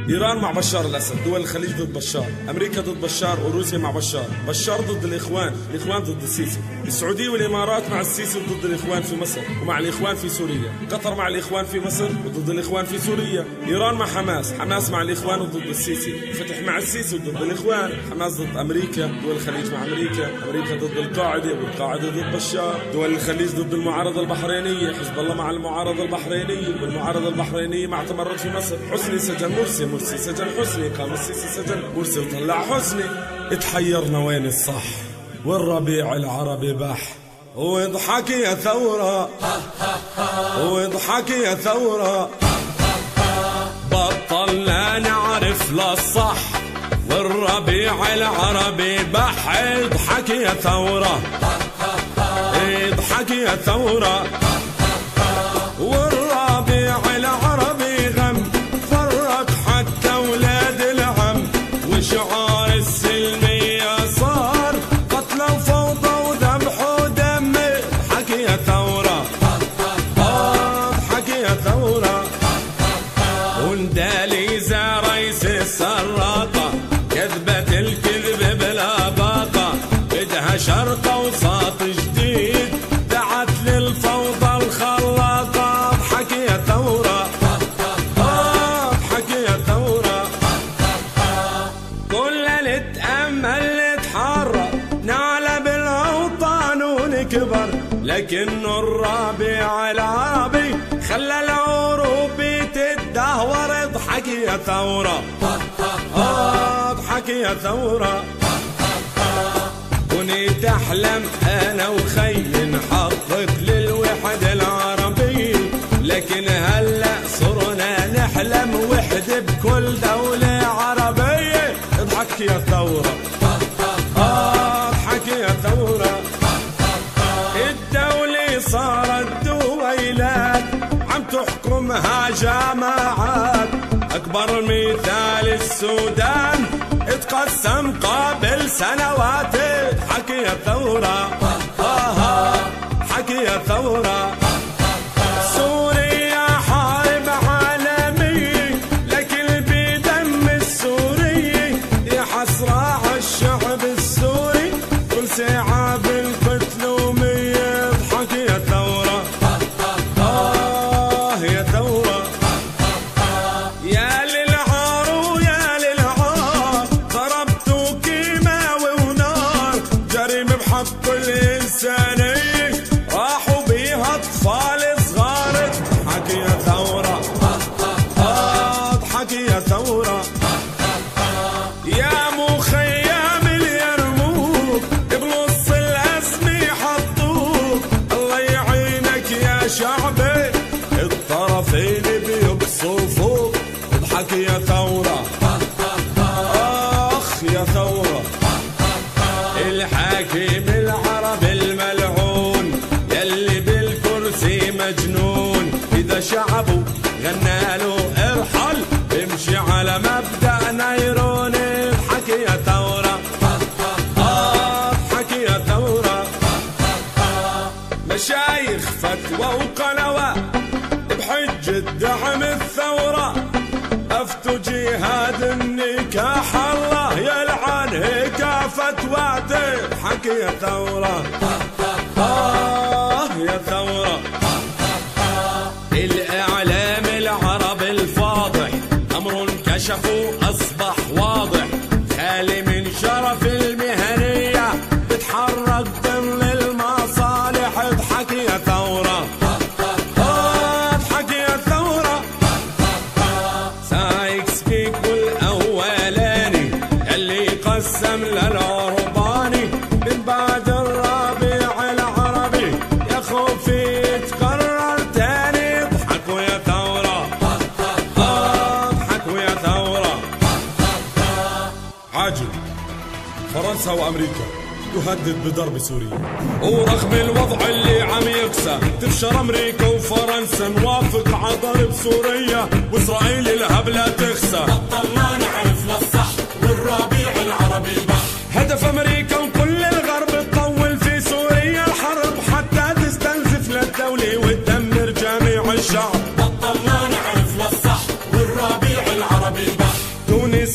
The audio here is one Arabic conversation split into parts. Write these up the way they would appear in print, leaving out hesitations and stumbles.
إيران مع بشار الأسد، دول الخليج ضد بشار، أمريكا ضد بشار وروسيا مع بشار، بشار ضد الإخوان ضد السيسي، السعودية والإمارات مع السيسي ضد الإخوان في مصر ومع الإخوان في سوريا، قطر مع الإخوان في مصر وضد الإخوان في سوريا، إيران مع حماس مع الإخوان وضد السيسي، فتح مع السيسي وضد الإخوان، حماس ضد أمريكا، دول الخليج مع أمريكا ضد القاعدة والقاعدة ضد بشار، دول الخليج ضد المعارضة البحرينية، حزب الله مع المعارضة البحرينية والمعارضة البحرينية مع تمرد في مصر، حسني سجن مرسي سجن حسني، قام السيسي سجن مرسي وطلع حسني. اتحيرنا وين الصح والربيع العربي بح، واضحك يا ثورة واضحك يا ثورة، بطلنا نعرف للصح والربيع العربي بح، اضحك يا ثورة اضحك يا ثورة، والربيع العربي غم فرق حتى ولاد العم، وشعار السلمية صار قتل وفوضى وذبح ودم، اضحك يا ثورة اضحك يا ثورة، ونداليزا رئيس السراقة كذبت الكذب بلا باقة، بدها شرطة وساط جديد دعت للفوضى الخلاقة، اضحك يا ثورة اضحك يا ثورة، كل اللي تأمل نتحرك نعلى بالأوطان ونكبر، لكنه الربيع العربي خلى العروبي تتدهور، اضحك يا ثورة اضحك يا ثورة، كنت أحلم أنا وخي نحقق للوحدة العربية، لكن هلأ صرنا نحلم وحدة بكل دولة عربية، اضحك يا ثورة اضحك يا ثورة، الدولة صارت دويلات عم تحكمها جماعات، أكبر مثال السودان اتقسم قبل سنوات، اضحك يا ثورة اضحك يا ثورة، سوريا حرب عالمية لكن بدم السوري، يا حسرة عالشعب السوري كل ساعة بالقتل ومية، اضحك يا ثورة يا ثورة، يا للعار ويا للعار ضربتوا كيماوي ونار، جريمة بحق الإنسانية راحوا بيها أطفال صغار، اضحك يا ثورة اضحك يا ثورة، يا مخيم اليرموك بنص الأزمة حطوك، الله يعينك يا شعبي الطرفين بيقصفوك، اضحك يا ثورة اخ يا ثورة، الحاكم العربي الملعون يلي بالكرسي مجنون، إذا شعبه غنى له ارحل امشي على مبدأ نيرون، اضحك يا ثورة اضحك يا ثورة، مشايخ فتوى وقنوات بحجة دعم الثورة، افتوا جهاد النكاح الله يلعن هيك فتواته، اضحك يا ثورة يا ثورة، الإعلام العربي الفاضح أمر كشفه أصبح واضح، خالي من شرف المهنية بتحرك ضمن المصالح، اضحك يا ثورة اضحك يا ثورة، سايكس بيكو الأولاني اللي قسم للعرباني من بعد الربيع العربي، يا خوفي يتكرر تاني، اضحكوا يا ثورة اضحكوا يا ثورة، عاجل فرنسا وأمريكا تهدد بضرب سوريا، ورغم الوضع اللي عم يقسى تفشر أمريكا وفرنسا موافق على ضرب سوريا، وإسرائيل الهبلة تخسى، بطلنا نعرف للصح والربيع العربي بح، هدف أمريكا وكل الغرب تطول في سوريا الحرب حتى تستنزف للدولة وتدمر جميع الشعب، بطلنا نعرف للصح والربيع العربي بح.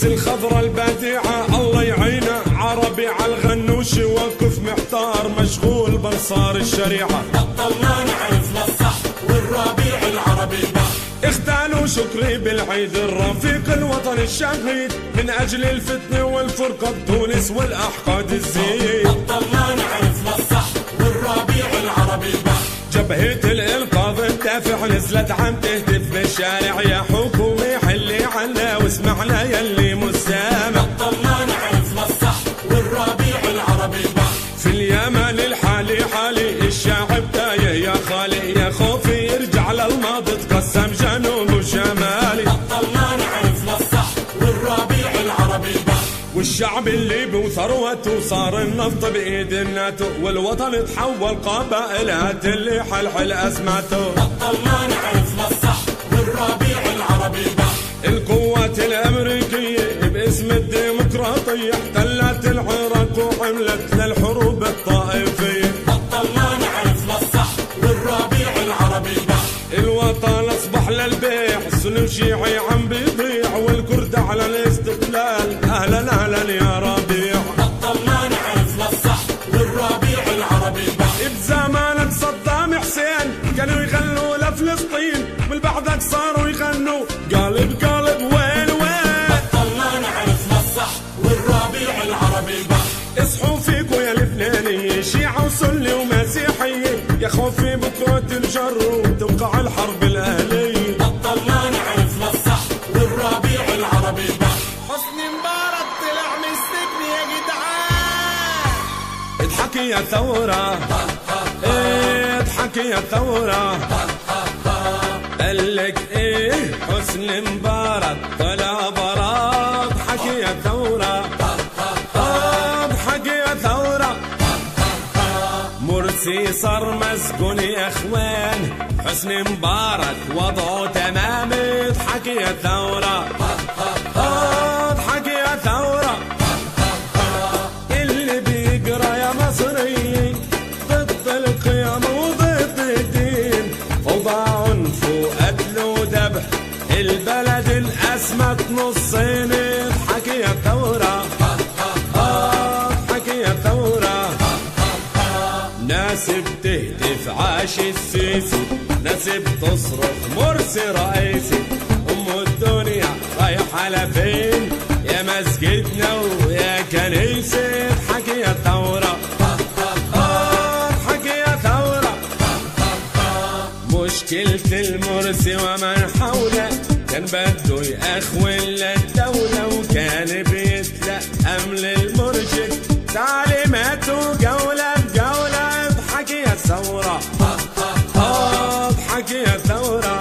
السيسي الخضرة البديعة الله يعينه، عربي عالغنوش وقف محتار مشغول بانصار الشريعة. بطلنا نعرف للصح والربيع العربي بح. اختالوا شكري بالعيد الرفيق الوطن الشهيد من أجل الفتنة والفرقة بتونس والأحقاد الزيد. بطلنا نعرف للصح والربيع العربي بح. جبهة الإنقاذ الدافع نزلت عم تهتف بالشارع يا حكومة حلي عنا واسمعنا يلي مسامع. بطلنا نعرف للصح والربيع العربي بح. في اليمن الحالي حالي الشعب تايه يا خالي، يا خوفي يرجع للماضي تقسم جنوب وشمالي. بطلنا نعرف للصح والربيع العربي بح. والشعب اللي بثروته صار النفط بإيد الناتو، والوطن تحول قبائلات اللي حلحل أزماته. بطلنا نعرف للصح والربيع العربي بح. القوات الأمريكية باسم الديمقراطية احتلت العراق وعملت للحروب الطائفية. بطلنا نعرف للصح والربيع العربي بح. الوطن أصبح للبيع، السني وشيعي عم بيضيع، والكرد على الاستقلال أهلا أهلا يا ربيع. بطلنا نعرف للصح والربيع العربي بح. بزمانك صدام حسين كانوا يغنوا لفلسطين، من بعدك صاروا يغنوا قالب قالب وين وين. بطلنا نعرف للصح والربيع العربي بح. اصحوا فيكوا يا لبنانية شيعة وسنة ومسيحية، يا خوفي بكرة تنجروا وتوقع الحرب الأهلية. بطلنا نعرف للصح والربيع العربي بح. حسني مبارك طلع من السجن يا جدعان. اضحكي يا ثورة اضحكي يا ثورة، قالك ايه حسني مبارك طلع برا. اضحكي يا ثورة اضحكي يا ثورة، مرسي صار مسجون يا اخوان، حسني مبارك وضعه تمام. اضحكي يا ثورة اضحكي يا ثورة، اللي بيقرا يا مصري ضد القيم وضد الدين، وضع عنف وقتل وذبح البلد انقسمت نصين. اضحكي يا ثورة اضحكي يا ثورة، ناس بتهتف عاش السيسي، ناس بتصرخ مرسي رئيسي، الدنيا رايحة لفين يا مسجدنا ويا كنيسة. اضحكي يا ثورة اضحكي يا ثورة، مشكلة المرسي ومن حوله كان بده يأخون للدولة، وكان بيتلقم للمرشد تعليماته جولة بجولة. اضحكي يا ثورة اضحكي يا ثورة،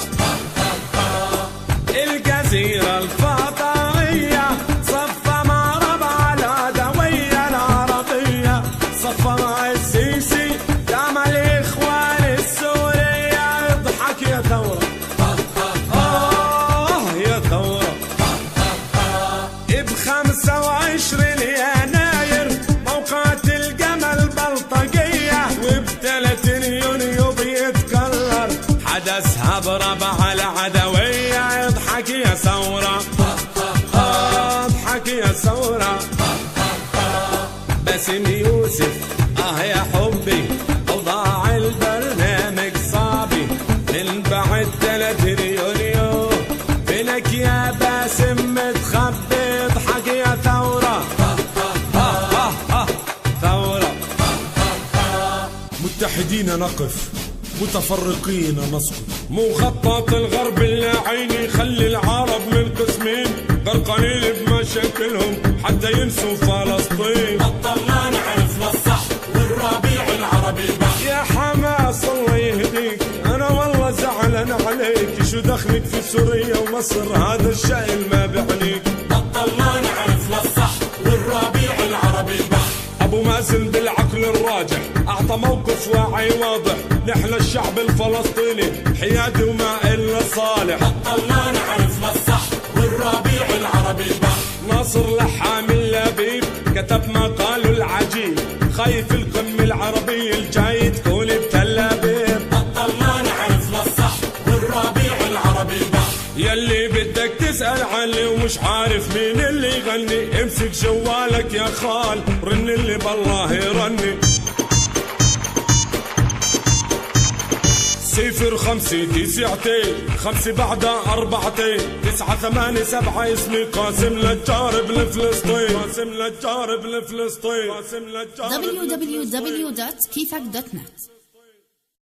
الجزيرة الفاطمية صفى مع ربع العدوية العربية، صفى مع السيسي دعم الإخوان السورية. اضحك يا ثورة يا ثورة، ب25 يناير موقعة الجمل بلطجية، وب30 يونيو بيتكرر حدثها بربع العدوية. اضحكي يا ثورة اضحكي يا ثورة، باسم يوسف يا حبي أوضاع البرنامج صعبي، من بعد 30 يونيو فينك يا باسم متخبي. اضحكي يا ثورة ثورة، متحدين نقف متفرقين نسقط، مخطط الغرب اللاعين يخلي العرب من قسمين، غرقانين بمشاكلهم حتى ينسوا فلسطين. بطلنا نعرف للصح والربيع العربي بح. يا حماس الله يهديك انا والله زعلان عليك، شو دخلك في سوريا ومصر هذا الشأن ما بعنيك. بطلنا نعرف للصح والربيع العربي بح. ابو مازن بالعقل الراجح اعطى موقف واعي واضح، نحن الشعب الفلسطيني حيادي وما الا صالح. بطلنا نعرف للصح والربيع العربي بح. ناصر لحام اللبيب كتب مقاله العجيب، خايف القمة العربية الجاي تكون بتل أبيب. بطلنا نعرف للصح والربيع العربي بح. يلي بدك تسأل عني ومش عارف مين اللي يغني، امسك جوالك يا خال رن اللي بالله يرني. 05 5 بعدها 4 9 8 7 اسمي قاسم لجار بالفلسطين، قاسم لجار بالفلسطين، قاسم لجار. www.kifak.net